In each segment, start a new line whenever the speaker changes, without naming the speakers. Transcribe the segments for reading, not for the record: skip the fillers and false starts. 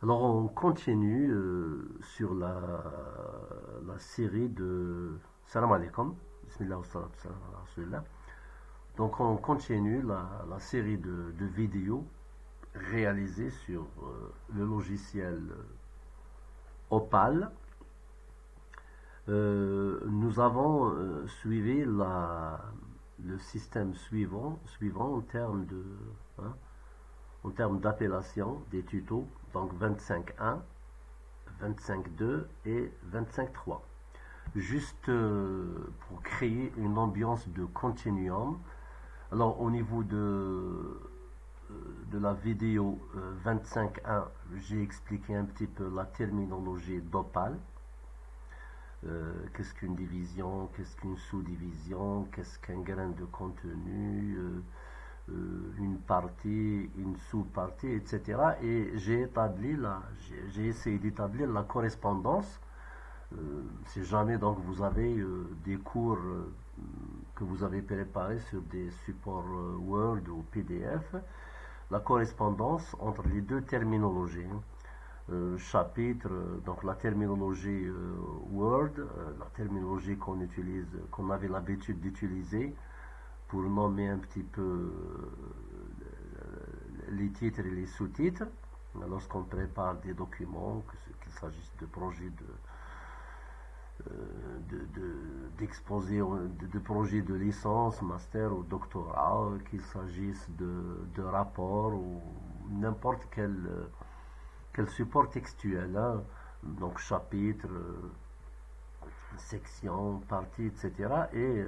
Alors on continue sur la série de Salam alaikum. Bismillah wa salatu salam ala rasulillah. Donc on continue la série de vidéos réalisées sur le logiciel Opal. Nous avons suivi le système suivant hein, en termes d'appellation des tutos, donc 25.1, 25.2 et 25.3. Juste pour créer une ambiance de continuum. Alors au niveau de la vidéo 25.1, j'ai expliqué un petit peu la terminologie d'Opal. Qu'est-ce qu'une division, qu'est-ce qu'une sous-division, qu'est-ce qu'un grain de contenu, une partie, une sous-partie, etc. Et j'ai essayé d'établir la correspondance. Si jamais donc vous avez des cours que vous avez préparés sur des supports Word ou PDF, la correspondance entre les deux terminologies. Chapitre, donc la terminologie Word, la terminologie qu'on avait l'habitude d'utiliser pour nommer un petit peu les titres et les sous-titres lorsqu'on prépare des documents, qu'il s'agisse de projets d'exposés, de projets de licence, master ou doctorat, qu'il s'agisse de rapports ou n'importe quel support textuel, hein, donc chapitre, section, partie, etc. Et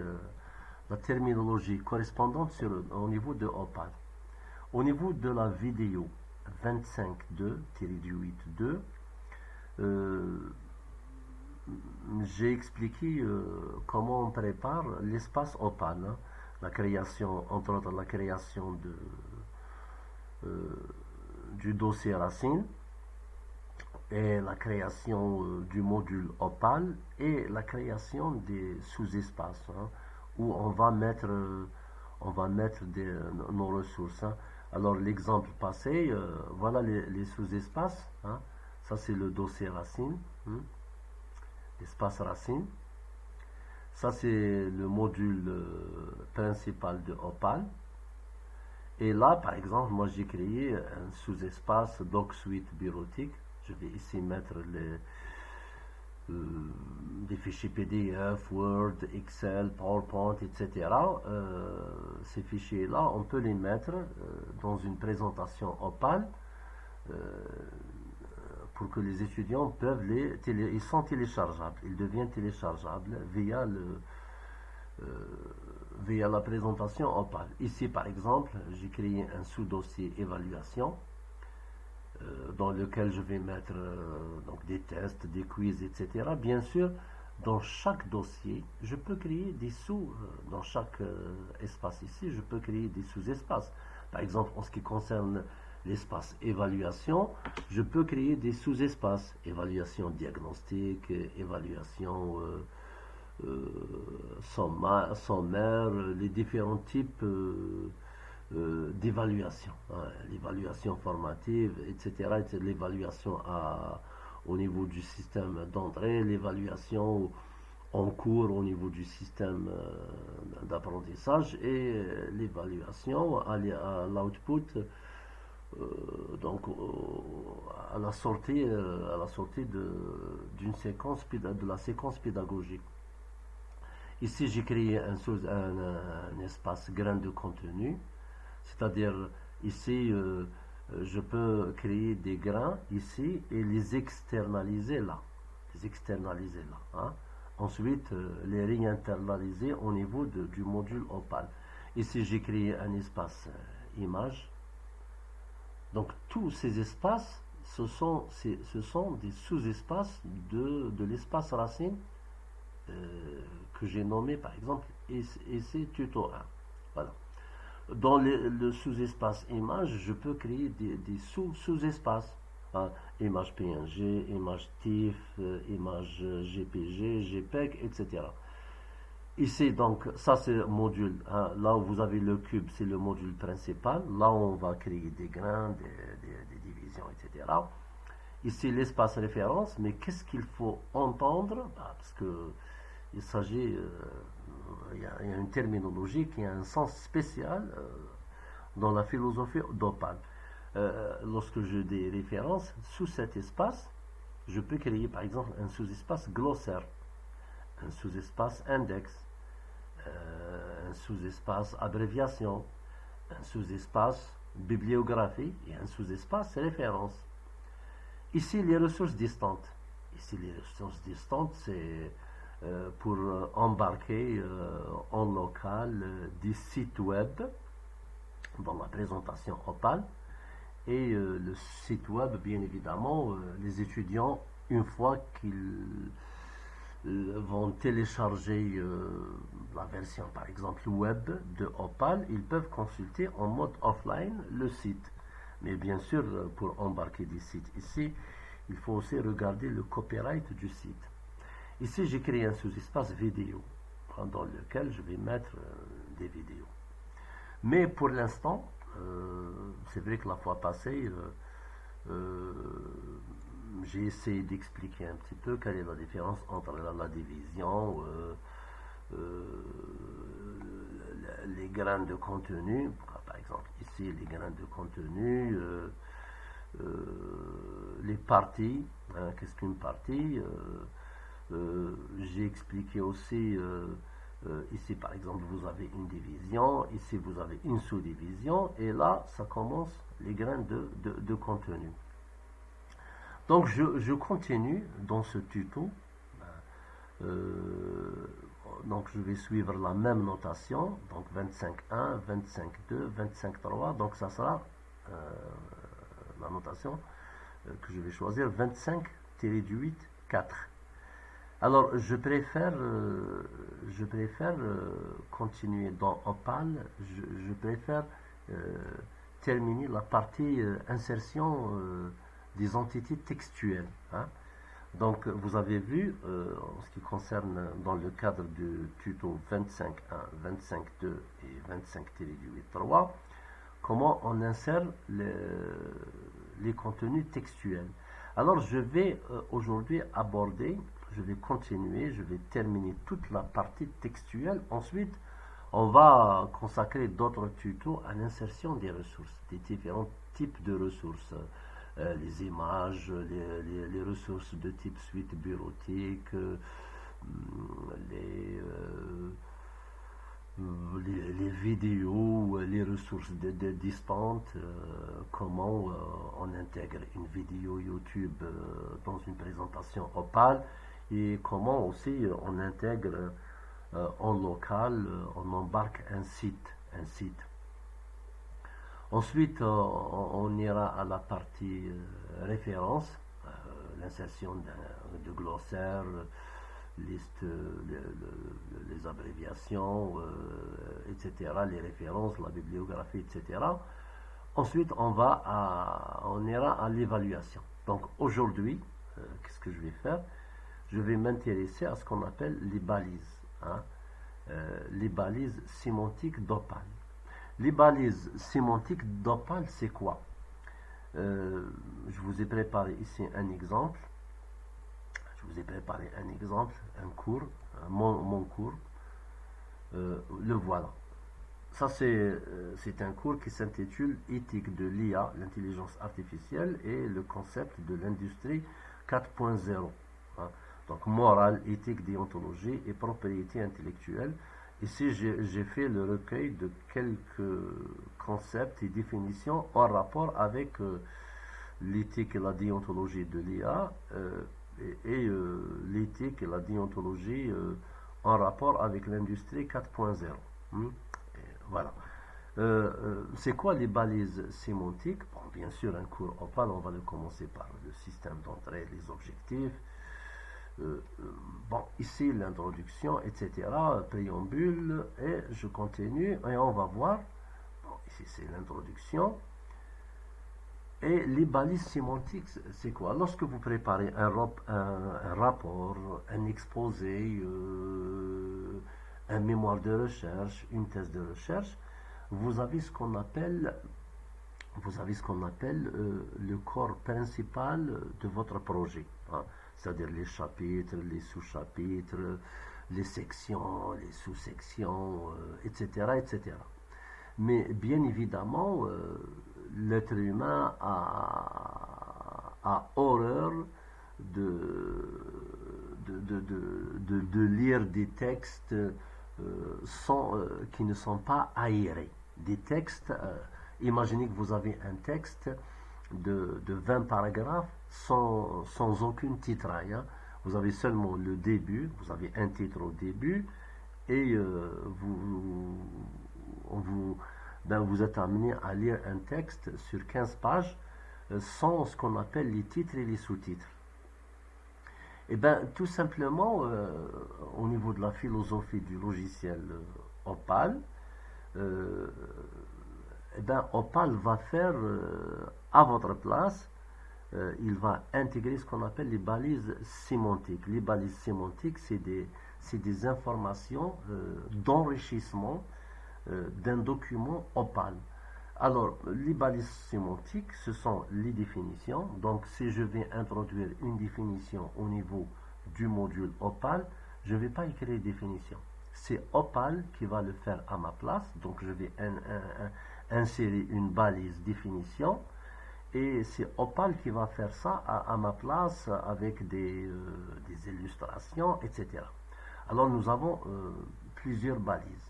la terminologie correspondante au niveau de Opal. Au niveau de la vidéo 25.2-8.2, j'ai expliqué comment on prépare l'espace Opal, hein, la création, entre autres la création du dossier racine, et la création du module Opal et la création des sous-espaces, hein, où on va mettre nos ressources, hein. Alors l'exemple passé, voilà les sous-espaces, hein. Ça c'est le dossier racine, hein, l'espace racine. Ça c'est le module principal de Opal. Et là par exemple, moi j'ai créé un sous-espace Doc Suite bureautique. Je vais ici mettre des fichiers PDF, Word, Excel, PowerPoint, etc. Ces fichiers-là, on peut les mettre dans une présentation Opal pour que les étudiants peuvent ils sont téléchargeables, ils deviennent téléchargeables via la présentation Opal. Ici, par exemple, j'ai créé un sous-dossier évaluation dans lequel je vais mettre donc des tests, des quiz, etc. Bien sûr, dans chaque dossier, je peux créer des dans chaque espace ici, je peux créer des sous-espaces. Par exemple, en ce qui concerne l'espace évaluation, je peux créer des sous-espaces. Évaluation diagnostique, évaluation sommaire, les différents types d'évaluation, hein, l'évaluation formative, etc., l'évaluation au niveau du système d'entrée, l'évaluation en cours au niveau du système d'apprentissage et l'évaluation à l'output, donc à la sortie d'une séquence, de la séquence pédagogique. Ici, j'ai créé un espace grain de contenu. C'est-à-dire, ici, je peux créer des grains ici et les externaliser là. Hein. Ensuite, les réinternaliser au niveau du module Opal. Ici, j'ai créé un espace image. Donc, tous ces espaces, ce sont des sous-espaces de l'espace racine que j'ai nommé, par exemple, essai tuto 1. Voilà. Dans le sous-espace image, je peux créer des sous-espaces. Hein, image PNG, image TIFF, image JPG, JPEG, etc. Ici, donc, ça c'est le module. Hein, là où vous avez le cube, c'est le module principal. Là, on va créer des grains, des divisions, etc. Ici, l'espace référence, mais qu'est-ce qu'il faut entendre? Parce que il s'agit, il y a une terminologie qui a un sens spécial dans la philosophie d'Opal. Lorsque je dis référence, sous cet espace, je peux créer par exemple un sous-espace glossaire, un sous-espace index, un sous-espace abréviation, un sous-espace bibliographie et un sous-espace référence. Ici, les ressources distantes. Ici, les ressources distantes, c'est pour embarquer en local des sites web dans la présentation Opal. Et le site web, bien évidemment, les étudiants, une fois qu'ils vont télécharger la version, par exemple, web de Opal, ils peuvent consulter en mode offline le site. Mais bien sûr, pour embarquer des sites ici, il faut aussi regarder le copyright du site. Ici, j'ai créé un sous-espace vidéo dans lequel je vais mettre des vidéos. Mais pour l'instant, c'est vrai que la fois passée, j'ai essayé d'expliquer un petit peu quelle est la différence entre la division, les graines de contenu, par exemple ici les graines de contenu, les parties, hein, qu'est-ce qu'une partie, j'ai expliqué aussi ici par exemple vous avez une division, ici vous avez une sous-division et là ça commence les graines de contenu. Donc je continue dans ce tuto. Donc je vais suivre la même notation, donc 25.1, 25.2, 25.3, donc ça sera la notation que je vais choisir 25-8-4. Alors je préfère continuer dans Opal, je préfère terminer la partie insertion des entités textuelles. Hein. Donc vous avez vu en ce qui concerne dans le cadre du tuto 25.1, 25.2 et 25-8.3 comment on insère les contenus textuels. Alors je vais aujourd'hui aborder, je vais continuer, je vais terminer toute la partie textuelle. Ensuite, on va consacrer d'autres tutos à l'insertion des ressources, des différents types de ressources. Les images, les ressources de type suite bureautique, les vidéos, les ressources distantes, comment on intègre une vidéo YouTube dans une présentation Opal et comment aussi on intègre en local, on embarque un site. Ensuite, on ira à la partie référence, l'insertion de glossaire, liste, les abréviations, etc., les références, la bibliographie, etc. Ensuite, on ira à l'évaluation. Donc aujourd'hui, qu'est-ce que je vais faire? Je vais m'intéresser à ce qu'on appelle les balises, hein, les balises sémantiques d'Opal. Les balises sémantiques d'Opal, c'est quoi? Je vous ai préparé ici un exemple. Un cours, mon cours. Le voilà. Ça, c'est un cours qui s'intitule Éthique de l'IA, l'intelligence artificielle et le concept de l'industrie 4.0. Hein. Donc, morale, éthique, déontologie et propriété intellectuelle. Ici, j'ai fait le recueil de quelques concepts et définitions en rapport avec l'éthique et la déontologie de l'IA et l'éthique et la déontologie en rapport avec l'industrie 4.0. Voilà. C'est quoi les balises sémantiques? Bon, bien sûr, un cours Opal, on va le commencer par le système d'entrée, les objectifs. Bon, ici l'introduction, etc., préambule, et je continue, et on va voir, bon, ici c'est l'introduction, et les balises sémantiques, c'est quoi? Lorsque vous préparez un rapport, un exposé, un mémoire de recherche, une thèse de recherche, vous avez ce qu'on appelle vous avez ce qu'on appelle le corps principal de votre projet, hein. C'est-à-dire les chapitres, les sous-chapitres, les sections, les sous-sections, etc., etc. Mais bien évidemment, l'être humain a horreur de, de lire des textes qui ne sont pas aérés. Des textes, imaginez que vous avez un texte de 20 paragraphes sans aucune titraille, hein. Vous avez seulement le début, vous avez un titre au début, et vous êtes amené à lire un texte sur 15 pages sans ce qu'on appelle les titres et les sous-titres. Et bien, tout simplement, au niveau de la philosophie du logiciel Opal, eh ben, Opal va faire à votre place, il va intégrer ce qu'on appelle les balises sémantiques. Les balises sémantiques, c'est des informations d'enrichissement d'un document Opal. Alors, les balises sémantiques, ce sont les définitions. Donc, si je vais introduire une définition au niveau du module Opal, je ne vais pas écrire les définitions. C'est Opal qui va le faire à ma place. Donc, je vais insérer une balise définition. Et c'est Opal qui va faire ça à ma place avec des illustrations, etc. Alors, nous avons plusieurs balises.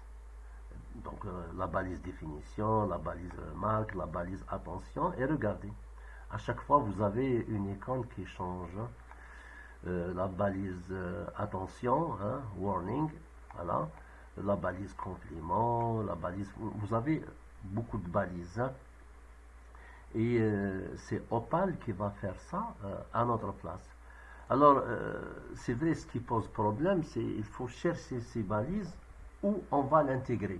Donc la balise définition, la balise remarque, la balise attention, et regardez, à chaque fois vous avez une icône qui change, la balise attention, hein, warning, voilà, la balise compliment, la balise, vous avez beaucoup de balises, hein, et c'est Opal qui va faire ça à notre place. Alors c'est vrai, ce qui pose problème, c'est qu'il faut chercher ces balises où on va l'intégrer.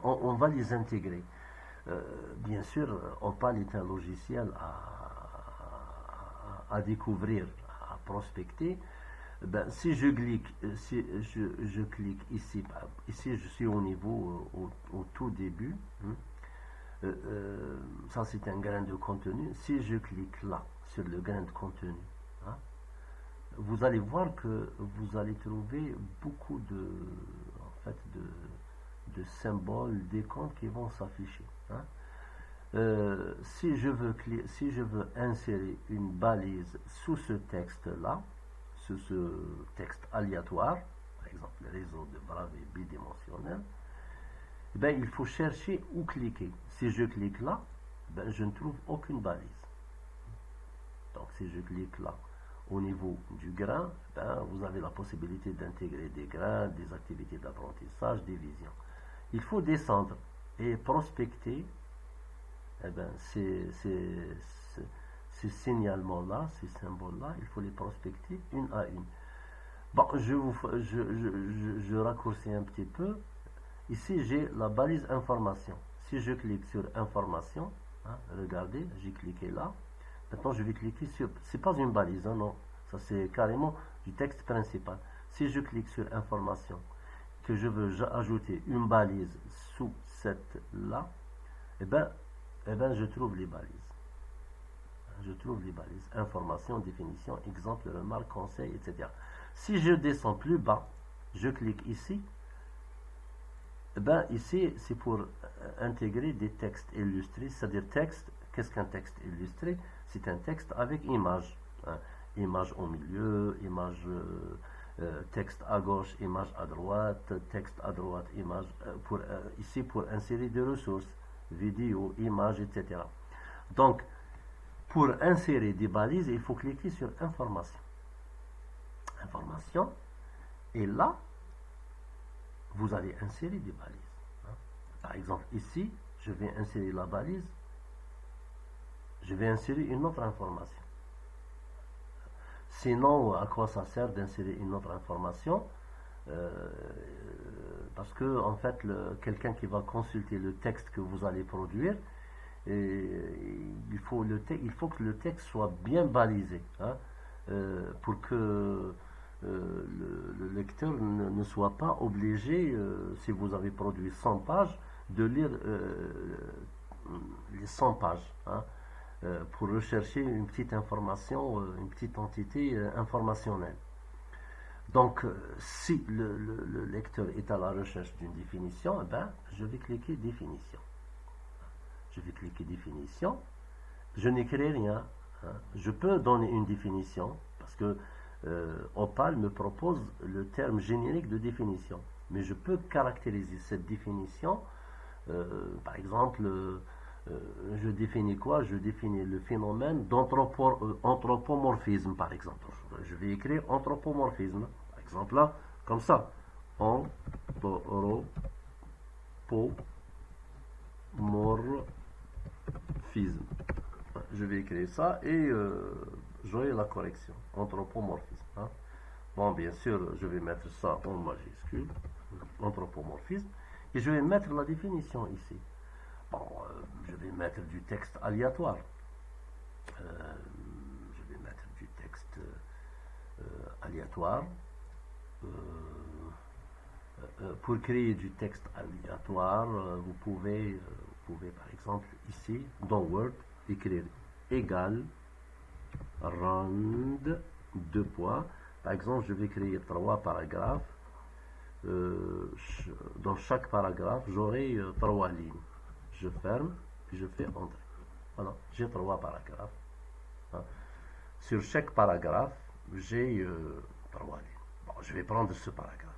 On va les intégrer. Bien sûr, Opal est un logiciel à découvrir, à prospecter. Ben, si je clique, je clique ici, ici je suis au niveau, au tout début, hein, ça c'est un grain de contenu. Si je clique là, sur le grain de contenu, hein, vous allez voir que vous allez trouver beaucoup de symboles, d'icônes qui vont s'afficher, hein. Si je veux insérer une balise sous ce texte-là, sous ce texte aléatoire, par exemple le réseau de Bravais bidimensionnel, eh bien, il faut chercher où cliquer. Si je clique là, ben, je ne trouve aucune balise. Donc si je clique là, au niveau du grain, ben, vous avez la possibilité d'intégrer des grains, des activités d'apprentissage, des visions. Il faut descendre et prospecter, eh ben, ces signalements-là, ces symboles-là, il faut les prospecter une à une. Bon, je raccourcis un petit peu. Ici, j'ai la balise information. Si je clique sur information, hein, regardez, j'ai cliqué là. Maintenant, je vais cliquer sur... C'est pas une balise, hein, non. Ça, c'est carrément du texte principal. Si je clique sur information, que je veux ajouter une balise sous cette là, eh ben, je trouve les balises. Je trouve les balises. Information, définition, exemple, remarque, conseil, etc. Si je descends plus bas, je clique ici. Eh ben, ici, c'est pour intégrer des textes illustrés, c'est-à-dire texte. Qu'est-ce qu'un texte illustré? C'est un texte avec image. Hein. Image au milieu, image... texte à gauche, image à droite, texte à droite, image ici pour insérer des ressources, vidéo, images, etc. Donc, pour insérer des balises, il faut cliquer sur information. Information, et là, vous allez insérer des balises. Hein. Par exemple, ici, je vais insérer la balise, je vais insérer une autre information. Sinon, à quoi ça sert d'insérer une autre information? Parce que, en fait, quelqu'un qui va consulter le texte que vous allez produire, il faut que le texte soit bien balisé, hein, pour que le lecteur ne soit pas obligé, si vous avez produit 100 pages, de lire les 100 pages, hein, pour rechercher une petite information, une petite entité informationnelle. Donc, si le lecteur est à la recherche d'une définition, eh ben, je vais cliquer définition. Je vais cliquer définition. Je n'écris rien. Hein. Je peux donner une définition parce que Opal me propose le terme générique de définition. Mais je peux caractériser cette définition. Par exemple, je définis quoi? Je définis le phénomène d'anthropomorphisme, par exemple. Je vais écrire anthropomorphisme. Par exemple, là, comme ça. Anthropomorphisme. Je vais écrire ça et j'aurai la correction. Anthropomorphisme. Hein. Bon, bien sûr, je vais mettre ça en majuscule. Anthropomorphisme. Et je vais mettre la définition ici. Bon, je vais mettre du texte aléatoire. Je vais mettre du texte aléatoire. Pour créer du texte aléatoire, vous pouvez par exemple ici, dans Word, écrire égal rand 2 points. Par exemple, je vais créer 3 paragraphes. Dans chaque paragraphe, j'aurai 3 lignes. Je ferme, puis je fais entrer. Voilà, j'ai 3 paragraphes. Hein. Sur chaque paragraphe, j'ai 3 lignes. Bon, je vais prendre ce paragraphe.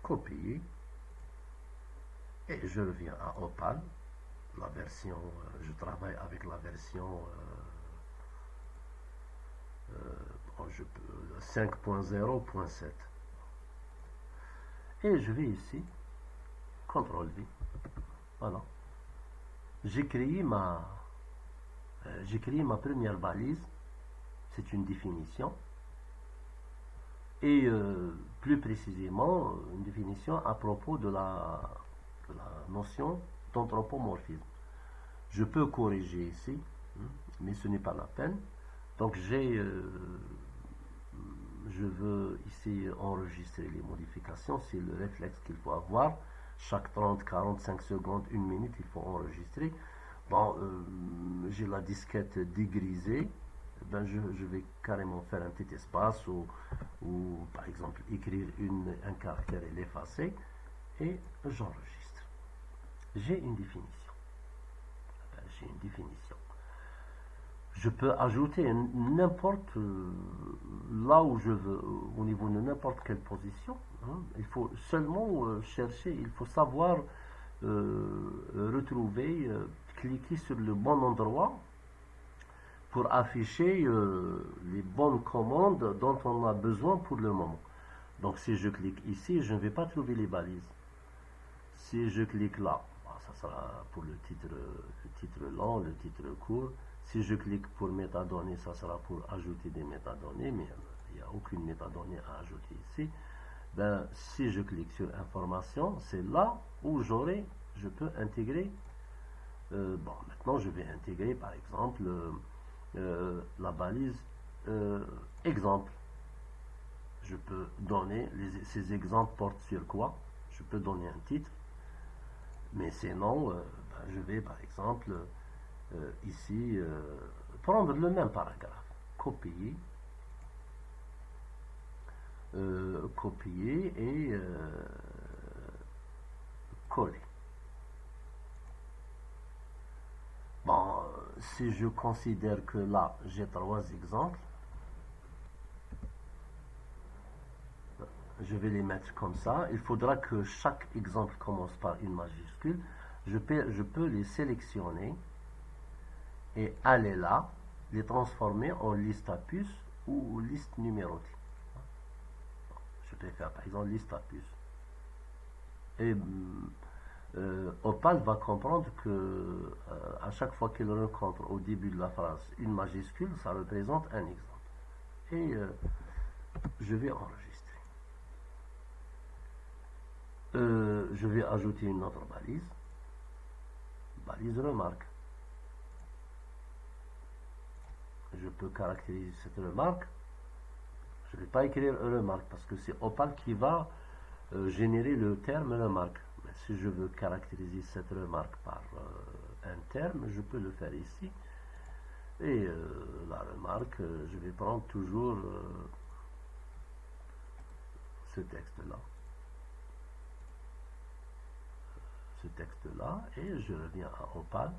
Copier. Et je reviens à Opal. La version, je travaille avec la version 5.0.7. Et je vais ici, CTRL-V. Voilà. J'ai créé ma première valise. C'est une définition. Et plus précisément, une définition à propos de la notion d'anthropomorphisme. Je peux corriger ici, mais ce n'est pas la peine. Donc je veux ici enregistrer les modifications. C'est le réflexe qu'il faut avoir. Chaque 30, 45 secondes, 1 minute, il faut enregistrer. Bon, j'ai la disquette dégrisée. Ben je vais carrément faire un petit espace ou par exemple écrire un caractère et l'effacer et j'enregistre. J'ai une définition. J'ai une définition. Je peux ajouter n'importe là où je veux, au niveau de n'importe quelle position. Hein. Il faut seulement chercher, il faut savoir retrouver, cliquer sur le bon endroit pour afficher les bonnes commandes dont on a besoin pour le moment. Donc si je clique ici, je ne vais pas trouver les balises. Si je clique là, ça sera pour le titre long, le titre court. Si je clique pour métadonnées, ça sera pour ajouter des métadonnées, mais il n'y a aucune métadonnée à ajouter ici. Ben, si je clique sur information, c'est là où je peux intégrer. Bon, maintenant je vais intégrer par exemple la balise exemple. Je peux donner, ces exemples portent sur quoi? Je peux donner un titre, mais sinon, je vais par exemple ici prendre le même paragraphe, copier et coller. Bon, si je considère que là j'ai 3 exemples, je vais les mettre comme ça. Il faudra que chaque exemple commence par une majuscule. Je peux les sélectionner et aller là, les transformer en liste à puces ou liste numérotée. Je peux faire par exemple liste à puces. Et Opal va comprendre que à chaque fois qu'il rencontre au début de la phrase une majuscule, ça représente un exemple. Et je vais enregistrer. Je vais ajouter une autre balise. Balise remarque. Je peux caractériser cette remarque. Je ne vais pas écrire remarque parce que c'est Opal qui va générer le terme remarque. Mais si je veux caractériser cette remarque par un terme, je peux le faire ici. Et la remarque, je vais prendre toujours ce texte-là. Ce texte-là, et je reviens à Opal,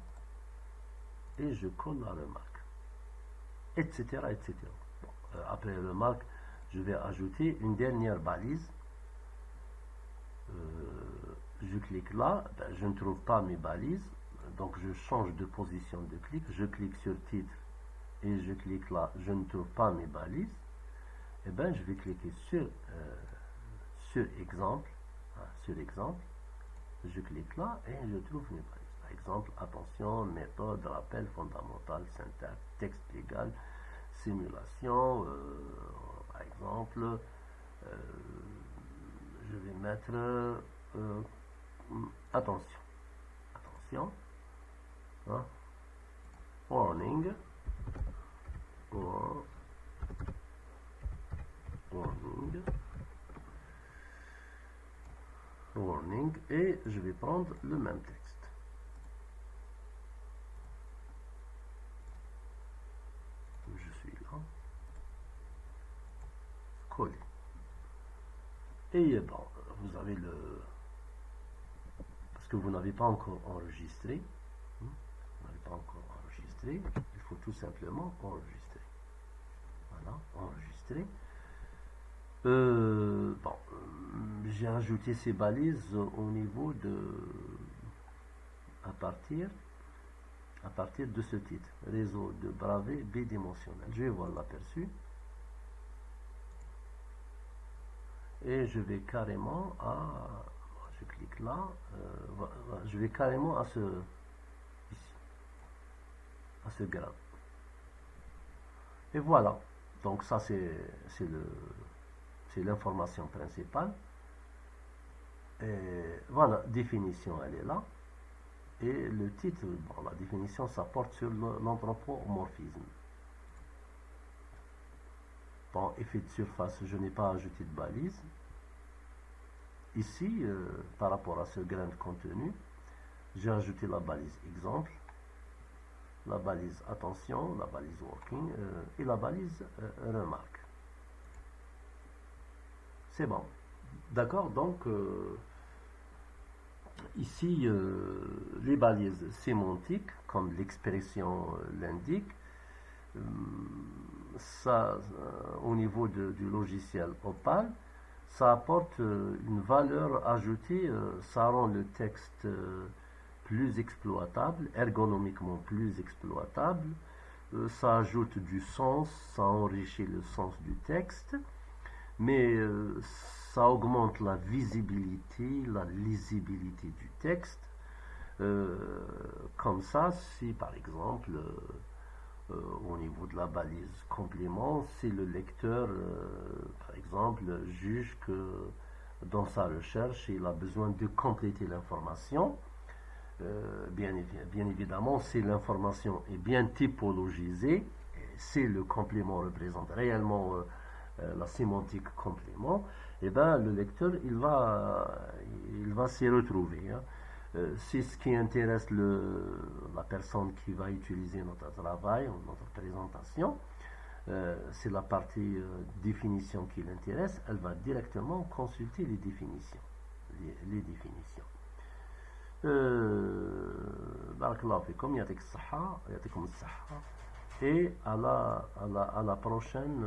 et je colle la remarque, etc. etc. Bon, après la remarque, je vais ajouter une dernière balise. Je clique là, ben, je ne trouve pas mes balises, donc je change de position de clic, je clique sur titre et je clique là, je ne trouve pas mes balises, et ben je vais cliquer sur exemple, sur exemple, je clique là et je trouve mes balises. Par exemple, attention, méthode, rappel fondamental, syntaxe, texte légal, simulation, par exemple, je vais mettre attention, hein, warning, warning, et je vais prendre le même texte. Je suis là, coller. Et bon, vous avez le... Parce que vous n'avez pas encore enregistré. Vous n'avez pas encore enregistré. Il faut tout simplement enregistrer. Voilà, enregistrer. Bon, j'ai ajouté ces balises au niveau de... à partir de ce titre. Réseau de bravet bidimensionnel. Je vais voir l'aperçu. Et je vais carrément à... Je clique là. Je vais carrément à ce... ici. À ce grade. Et voilà. Donc ça c'est l'information principale. Et voilà, définition elle est là. Et le titre, bon, la définition, ça porte sur l'anthropomorphisme. Bon, effet de surface, je n'ai pas ajouté de balise. Ici, par rapport à ce grain de contenu, j'ai ajouté la balise exemple, la balise attention, la balise working et la balise remarque. C'est bon. D'accord, donc ici, les balises sémantiques, comme l'expression l'indique, ça, au niveau du logiciel Opal, ça apporte une valeur ajoutée, ça rend le texte plus exploitable, ergonomiquement plus exploitable, ça ajoute du sens, ça enrichit le sens du texte, mais ça augmente la visibilité, la lisibilité du texte. Comme ça, si par exemple, au niveau de la balise complément, si le lecteur, par exemple, juge que dans sa recherche, il a besoin de compléter l'information, bien évidemment, si l'information est bien typologisée, si le complément représente réellement la sémantique complément, et ben le lecteur il va s'y retrouver. Hein. C'est ce qui intéresse la personne qui va utiliser notre travail, notre présentation. C'est la partie définition qui l'intéresse. Elle va directement consulter les définitions. Les définitions. Barakallahu fikum, yatik as-sahha, yatikum as-sahha. Et à la prochaine